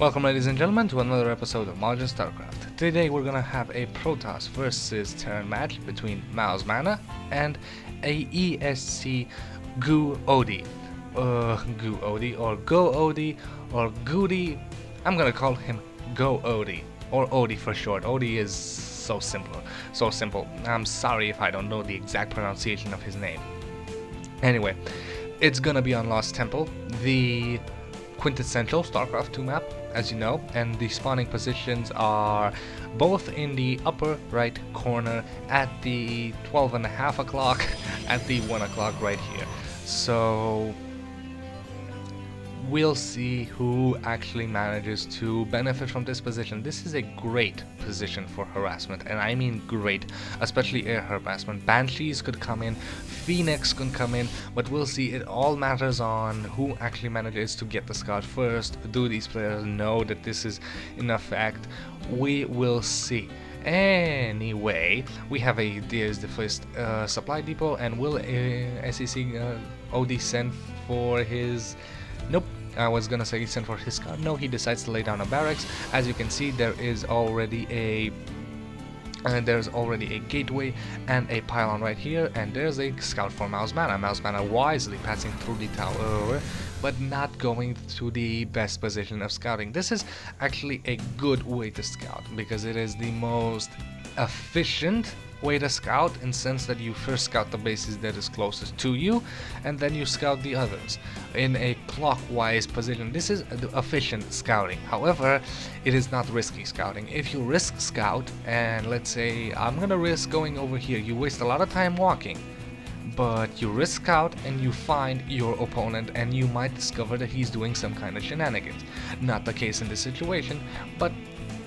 Welcome, ladies and gentlemen, to another episode of Majin Starcraft. Today we're gonna have a Protoss versus Terran match between mouzMaNa and a ESCGoOdy. GoOdy or GoOdy or GoOdy. I'm gonna call him GoOdy or Odie for short. Odie is so simple. I'm sorry if I don't know the exact pronunciation of his name. Anyway, it's gonna be on Lost Temple, the quintessential Starcraft 2 map, as you know, and the spawning positions are both in the upper right corner at the 12:30 o'clock, at the 1 o'clock right here. So we'll see who actually manages to benefit from this position. This is a great position for harassment, and I mean great, especially air harassment. Banshees could come in, Phoenix could come in, but we'll see. It all matters on who actually manages to get the scout first. Do these players know that this is in effect? We will see. Anyway, we have there's the first supply depot, and will ESCGoOdy send for his... Nope, I was gonna say he sent for his scout. No, he decides to lay down a barracks. As you can see, there is already there's already a gateway and a pylon right here, and there's a scout for mouzMaNa. mouzMaNa wisely passing through the tower, but not going to the best position of scouting. This is actually a good way to scout, because it is the most efficient way to scout, in the sense that you first scout the bases that is closest to you, and then you scout the others in a clockwise position. This is efficient scouting. However, it is not risky scouting. If you risk scout, and let's say I'm gonna risk going over here, you waste a lot of time walking, but you risk scout and you find your opponent, and you might discover that he's doing some kind of shenanigans. Not the case in this situation, but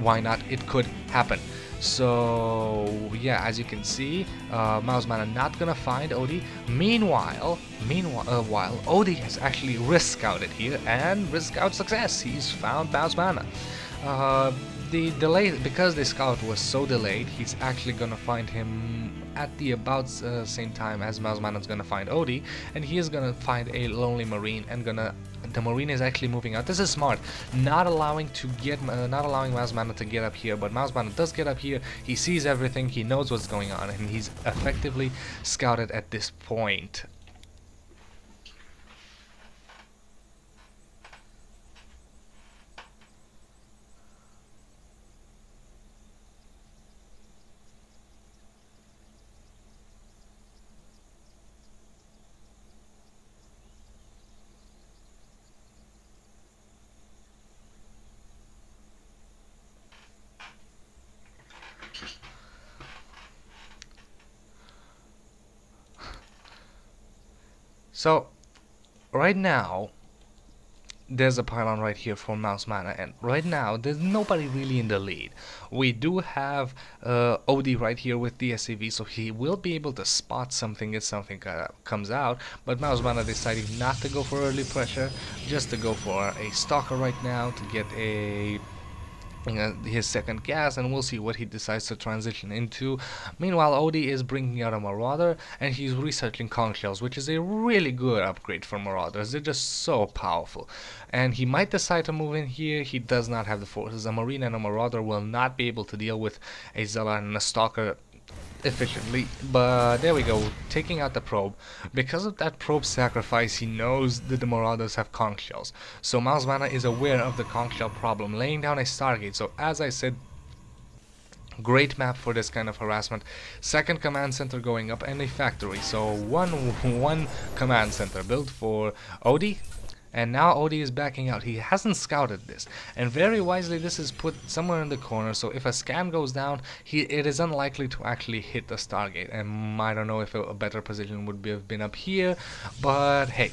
why not? It could happen. So yeah, as you can see, mouzMaNa not gonna find Odie. Meanwhile, Odie has actually risk scouted here, and risk scout success. He's found mouzMaNa. The delay, because the scout was so delayed, he's actually gonna find him at the about same time as mouzMaNa's gonna find Odie, and he is gonna find a lonely marine, and the marine is actually moving out. This is smart, not allowing mouzMaNa to get up here, but mouzMaNa does get up here. He sees everything, he knows what's going on, and he's effectively scouted at this point. So right now there's a pylon right here for mouzMaNa, and right now there's nobody really in the lead. We do have Odie right here with the SCV, so he will be able to spot something if something comes out, but mouzMaNa decided not to go for early pressure, just to go for a stalker right now to get his second gas, and we'll see what he decides to transition into. Meanwhile, Odie is bringing out a Marauder, and he's researching conch shells, which is a really good upgrade for Marauders. They're just so powerful, and he might decide to move in here. He does not have the forces. A Marine and a Marauder will not be able to deal with a Zealot and a Stalker efficiently, but there we go, taking out the probe. Because of that probe sacrifice, he knows that the Marauders have conch shells, so mouzMaNa is aware of the conch shell problem, laying down a Stargate. So as I said, great map for this kind of harassment. Second command center going up, and a factory, so one command center built for Odie. And now Odie is backing out. He hasn't scouted this, and very wisely this is put somewhere in the corner, so if a scan goes down, it is unlikely to actually hit the Stargate. And I don't know if a better position would have been up here, but hey,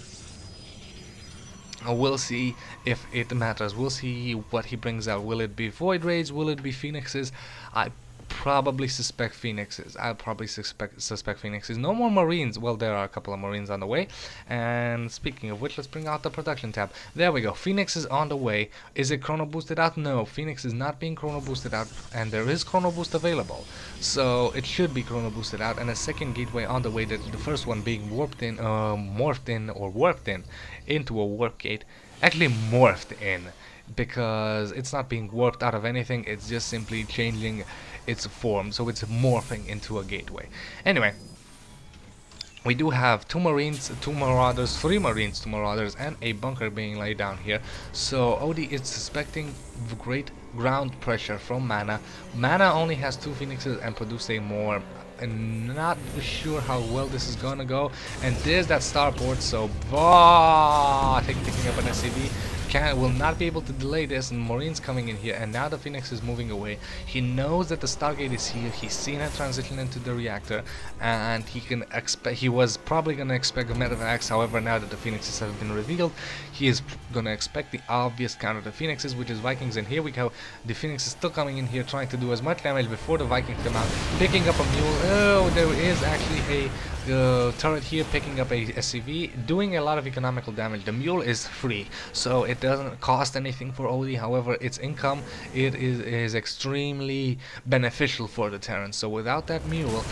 we'll see if it matters. We'll see what he brings out. Will it be Void Raids? Will it be Phoenixes? I probably suspect Phoenixes. I'll probably suspect Phoenixes. No more Marines. Well, there are a couple of Marines on the way. And speaking of which, let's bring out the production tab. There we go. Phoenix is on the way. Is it chrono boosted out? No, Phoenix is not being chrono boosted out, and there is chrono boost available. So it should be chrono boosted out, and a second gateway on the way. That the first one being warped in, morphed in, or warped in into a warp gate. actually morphed in, because it's not being warped out of anything, it's just simply changing its form, so it's morphing into a gateway. Anyway, we do have 2 Marines, 2 Marauders, 3 Marines, 2 Marauders, and a bunker being laid down here. So Odie is suspecting great ground pressure from MaNa. MaNa only has 2 Phoenixes and producing more, and not sure how well this is gonna go. And there's that starport, so taking up an SCV. Will not be able to delay this, and Marines coming in here, and now the Phoenix is moving away. He knows that the Stargate is here. He's seen it transition into the reactor, and he was probably gonna expect a medevacs. However, now that the Phoenixes have been revealed, he is gonna expect the obvious counter to Phoenixes, which is Vikings. And here we go. The Phoenix is still coming in here, trying to do as much damage before the Vikings come out, picking up a mule. Oh, there is actually a turret here picking up a SCV, doing a lot of economical damage. The mule is free, so it doesn't cost anything for Odie. However, its income, it is extremely beneficial for the Terran. So without that mule,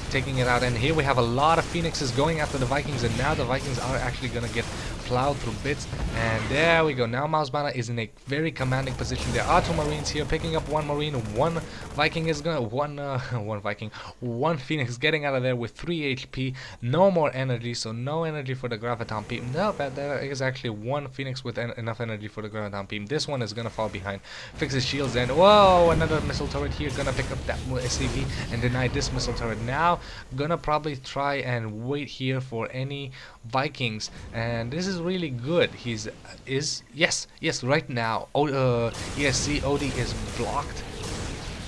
taking it out, and here we have a lot of Phoenixes going after the Vikings, and now the Vikings are actually gonna get plowed through bits. And there we go. Now mouzMaNa is in a very commanding position. There are 2 Marines here picking up 1 Marine. 1 Viking is gonna one Phoenix getting out of there with 3 HP. No more energy, so no energy for the graviton beam. No, but there is actually 1 Phoenix with enough energy for the graviton beam. This one is gonna fall behind, fix his shields, and whoa, another missile turret here gonna pick up that SCV and deny this missile turret. Now gonna probably try and wait here for any Vikings, and this is really good. Yes, right now ESCGoOdy is blocked,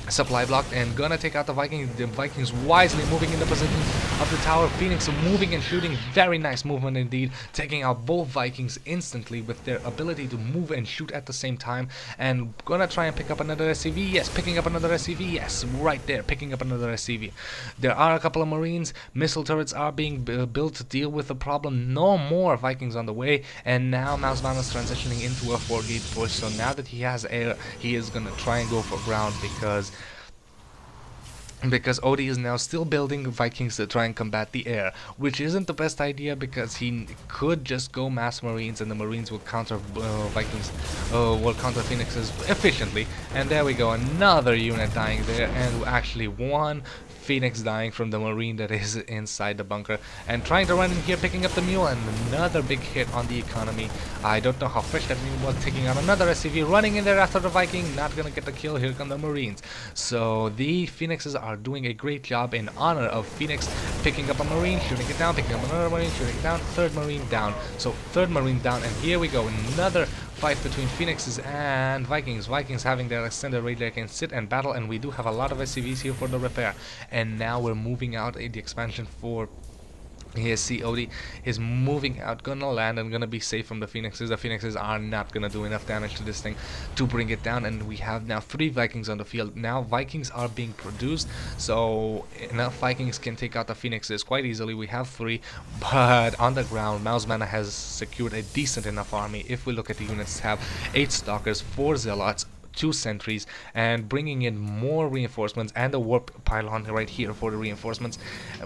supply blocked, and gonna take out the Vikings. The Vikings wisely moving in the position of the tower. Phoenix moving and shooting, very nice movement indeed, taking out both Vikings instantly with their ability to move and shoot at the same time. And gonna try and pick up another SCV. Yes, picking up another SCV. Yes, right there, picking up another SCV. There are a couple of Marines. Missile turrets are being built to deal with the problem. No more Vikings on the way, and now mouzMaNa is transitioning into a 4-gate push. So now that he has air, he is gonna try and go for ground, because Odie is now still building Vikings to try and combat the air, which isn't the best idea, because he could just go mass Marines and the Marines will counter Vikings, will counter Phoenixes efficiently. And there we go, another unit dying there, and actually 1 Phoenix dying from the Marine that is inside the bunker, and trying to run in here, picking up the mule, and another big hit on the economy. I don't know how fresh that mule was, taking out another SCV, running in there after the Viking, not gonna get the kill. Here come the Marines. So the Phoenixes are doing a great job in honor of Phoenix, picking up a Marine, shooting it down, picking up another Marine, shooting it down, 3rd Marine down. So 3rd Marine down, and here we go, another fight between Phoenixes and Vikings. Vikings having their extended range, they can sit and battle, and we do have a lot of SCVs here for the repair. And now we're moving out the expansion for ESCGoOdy is moving out, gonna land and gonna be safe from the Phoenixes. The Phoenixes are not gonna do enough damage to this thing to bring it down, and we have now 3 Vikings on the field. Now Vikings are being produced, so enough Vikings can take out the Phoenixes quite easily. We have 3, but on the ground mouzMaNa has secured a decent enough army. If we look at the units, have 8 Stalkers, 4 Zealots, 2 sentries, and bringing in more reinforcements, and a warp pylon right here for the reinforcements,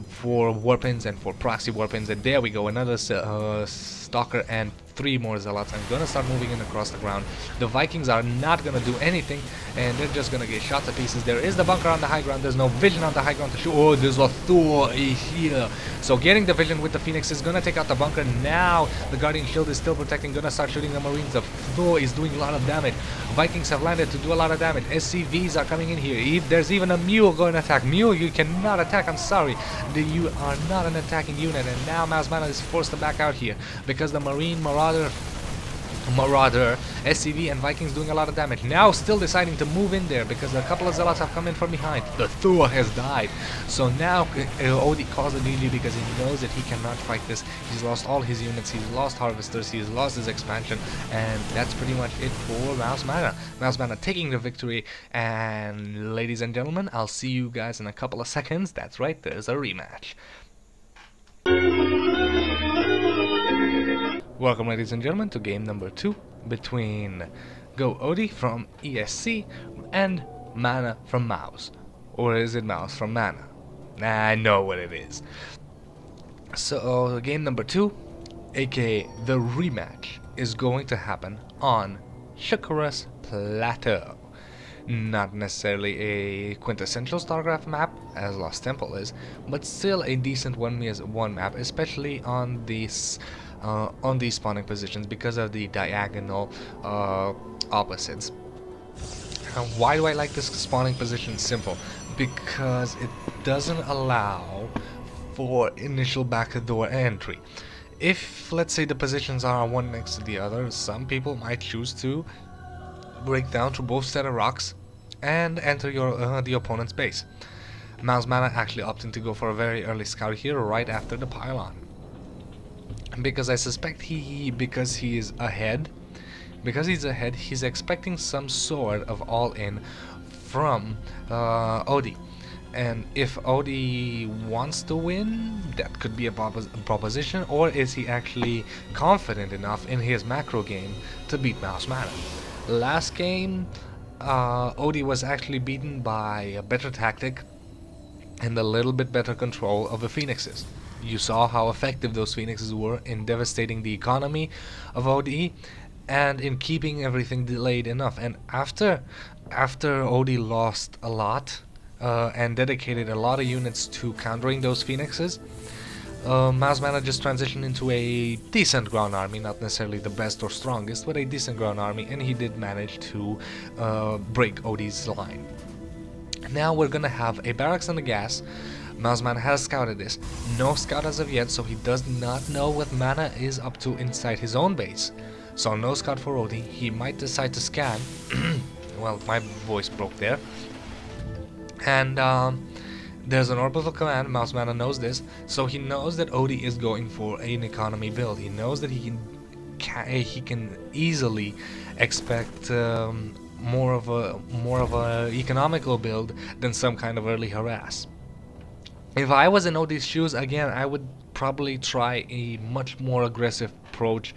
for warpins and for proxy warpins. And there we go, another stalker and 3 more zealots. I'm gonna start moving in across the ground. The Vikings are not gonna do anything, and they're just gonna get shot to pieces. There is the bunker on the high ground. There's no vision on the high ground to shoot. Oh, there's a Thor here. So getting the vision with the Phoenix is gonna take out the bunker. Now the Guardian Shield is still protecting, gonna start shooting the Marines. The Thor is doing a lot of damage. Vikings have landed to do a lot of damage. SCVs are coming in here. There's even a mule going to attack. Mule, you cannot attack, I'm sorry. You are not an attacking unit, and now mouzMaNa is forced to back out here, because the Marauder, SCV, and Vikings doing a lot of damage. Now still deciding to move in there, because a couple of Zealots have come in from behind. The Thor has died. So now Odie calls a GG, because he knows that he cannot fight this. He's lost all his units, he's lost Harvesters, he's lost his expansion, and that's pretty much it for mouzMaNa. mouzMaNa taking the victory, and ladies and gentlemen, I'll see you guys in a couple of seconds. That's right, there's a rematch. Welcome, ladies and gentlemen, to game number 2 between GoOdy from ESC and MaNa from Mouse. Or is it Mouse from MaNa? I know what it is. So, game number 2, aka the rematch is going to happen on Shakuras Plateau. Not necessarily a quintessential Starcraft map, as Lost Temple is, but still a decent 1v1 map, especially on these spawning positions because of the diagonal opposites. Why do I like this spawning position? Simple, because it doesn't allow for initial backdoor entry. If, let's say, the positions are one next to the other, some people might choose to break down through both set of rocks and enter the opponent's base. mouzMaNa actually opting to go for a very early scout here right after the pylon, because I suspect because he's ahead, he's expecting some sort of all-in from GoOdy. And if GoOdy wants to win, that could be a proposition, or is he actually confident enough in his macro game to beat mouzMaNa? Last game, GoOdy was actually beaten by a better tactic and a little bit better control of the Phoenixes. You saw how effective those Phoenixes were in devastating the economy of GoOdy and in keeping everything delayed enough. And after GoOdy lost a lot and dedicated a lot of units to countering those Phoenixes, mouzMaNa just transitioned into a decent ground army, not necessarily the best or strongest, but a decent ground army, and he did manage to break GoOdy's line. Now we're gonna have a barracks on the gas. mouzMaNa has scouted this. No scout as of yet, so he does not know what MaNa is up to inside his own base. So no scout for GoOdy. He might decide to scan. Well, my voice broke there. And there's an orbital command. mouzMaNa knows this, so he knows that GoOdy is going for an economy build. He knows that he can easily expect more of a economical build than some kind of early harass. If I was in GoOdy's shoes, again, I would probably try a much more aggressive approach,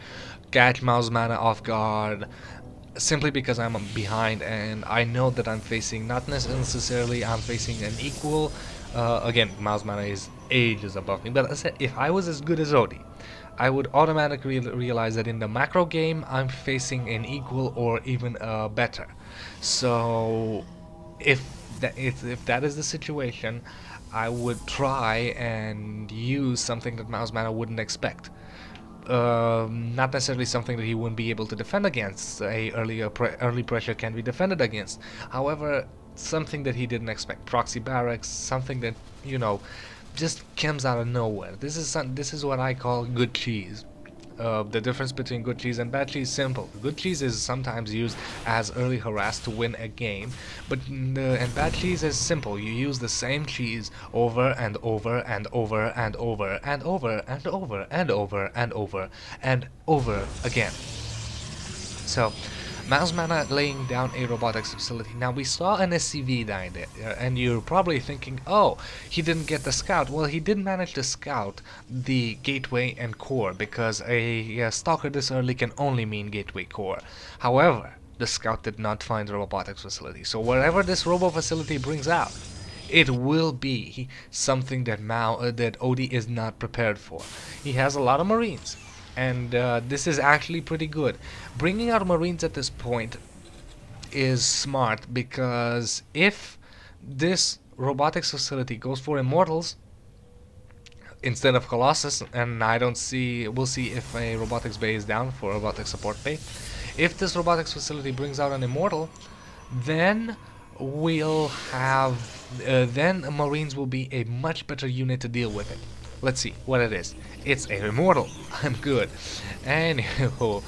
catch mouzMaNa off guard, simply because I'm behind and I know that I'm facing, not necessarily I'm facing an equal, again, mouzMaNa is ages above me, but as I said, if I was as good as GoOdy, I would automatically realize that in the macro game I'm facing an equal or even better. So if that is the situation, I would try and use something that mouzMaNa wouldn't expect. Not necessarily something that he wouldn't be able to defend against. Early pressure can be defended against. However, something that he didn't expect. Proxy barracks, something that, you know, just comes out of nowhere. This is what I call good cheese. The difference between good cheese and bad cheese is simple. Good cheese is sometimes used as early harass to win a game, but and bad cheese is simple. You use the same cheese over and over and over and over and over and over and over and over and over again. So mouzMaNa laying down a robotics facility. Now we saw an SCV down there, and you're probably thinking, oh, he didn't get the scout. Well, he did manage to scout the gateway and core, because a stalker this early can only mean gateway core. However, the scout did not find the robotics facility. So wherever this robo facility brings out, it will be something that GoOdy is not prepared for. He has a lot of Marines, and this is actually pretty good. Bringing out Marines at this point is smart, because if this robotics facility goes for Immortals instead of Colossus, and we'll see if a robotics bay is down for a robotics support bay. If this robotics facility brings out an Immortal, then we'll have then Marines will be a much better unit to deal with it. Let's see what it is. It's a Immortal. I'm good. Anywho,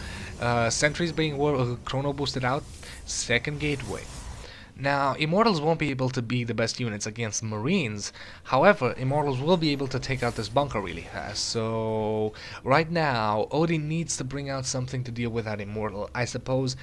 sentries being chrono boosted out. Second gateway. Now, Immortals won't be able to be the best units against Marines. However, Immortals will be able to take out this bunker really fast. So, right now, GoOdy needs to bring out something to deal with that Immortal. I suppose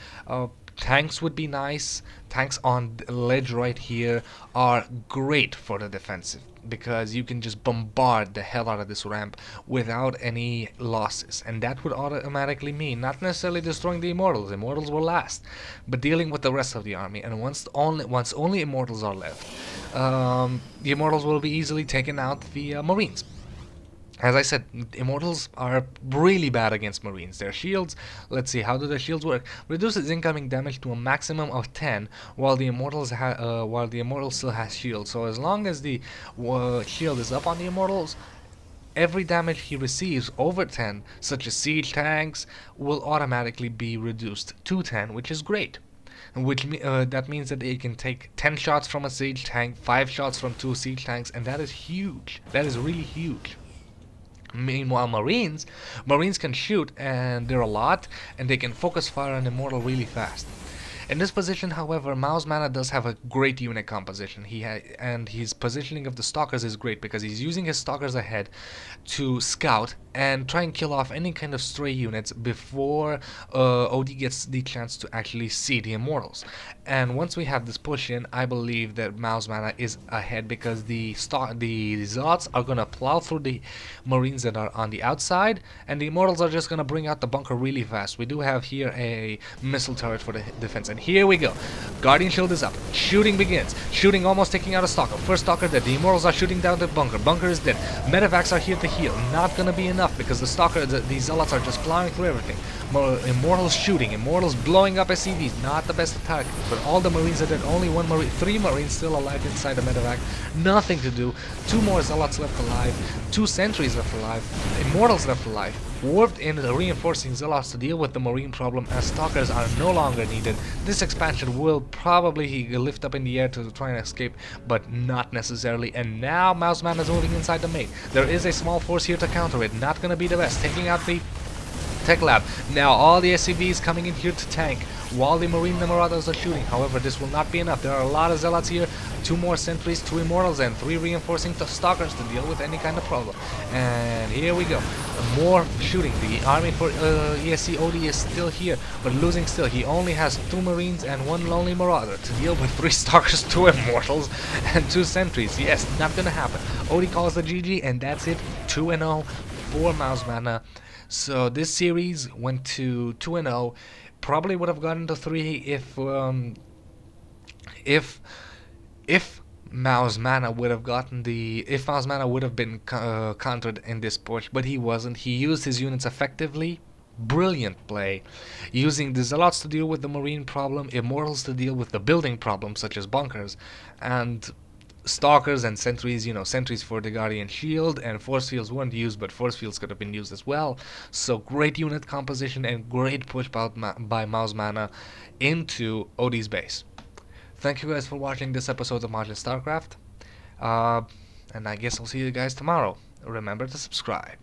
tanks would be nice. Tanks on the ledge right here are great for the defensive, because you can just bombard the hell out of this ramp without any losses, and that would automatically mean not necessarily destroying the Immortals. Immortals will last, but dealing with the rest of the army. And once only Immortals are left, the Immortals will be easily taken out via Marines. As I said, Immortals are really bad against Marines. Their shields, let's see, how do their shields work? Reduces incoming damage to a maximum of 10, while the Immortal still has shield. So as long as the shield is up on the Immortals, every damage he receives over 10, such as siege tanks, will automatically be reduced to 10, which is great. That means that they can take 10 shots from a siege tank, 5 shots from 2 siege tanks, and that is huge. That is really huge. Meanwhile, Marines can shoot, and they're a lot, and they can focus fire on Immortal really fast. In this position, however, mouzMaNa does have a great unit composition. And his positioning of the Stalkers is great because he's using his Stalkers ahead to scout and try and kill off any kind of stray units before OD gets the chance to actually see the Immortals. And once we have this push in, I believe that mouzMaNa is ahead because the Zealots are gonna plow through the Marines that are on the outside, and the Immortals are just gonna bring out the bunker really fast. We do have here a missile turret for the defense. And here we go. Guardian shield is up. Shooting begins. Shooting almost taking out a Stalker. First Stalker dead. The Immortals are shooting down the bunker. Bunker is dead. Medevacs are here to heal. Not gonna be enough because the Zealots are just plowing through everything. Immortals shooting. Immortals blowing up SCVs. Not the best attack. But all the Marines are dead. Only 3 Marines still alive inside the Medevac. Nothing to do. 2 more Zealots left alive. 2 sentries left alive. Immortals left alive. Warped in the reinforcing Zealots to deal with the Marine problem as Stalkers are no longer needed. This expansion will probably lift up in the air to try and escape, but not necessarily. And now mouzMaNa is moving inside the main. There is a small force here to counter it. Not gonna be the best. Taking out the Tech Lab. Now all the SCVs coming in here to tank while the Marine Marauders are shooting. However, this will not be enough. There are a lot of Zealots here, 2 more sentries, 2 Immortals, and 3 reinforcing Stalkers to deal with any kind of problem. And here we go. More shooting. The army for ESCGoOdy is still here, but losing still. He only has 2 Marines and 1 lonely Marauder to deal with 3 Stalkers, 2 Immortals, and 2 sentries. Yes, not gonna happen. OD calls the GG, and that's it. 2-0 for mouzMaNa. So this series went to 2-0. Probably would have gotten to 3 if mouzMaNa would have been countered in this push, but he wasn't. He used his units effectively. Brilliant play, using the Zealots to deal with the Marine problem, Immortals to deal with the building problems such as bunkers, and Stalkers and sentries, sentries for the Guardian Shield, and force fields weren't used, but force fields could have been used as well. So great unit composition and great push by mouzMaNa into OD's base. Thank you guys for watching this episode of Majin Starcraft, and I guess I'll see you guys tomorrow. Remember to subscribe.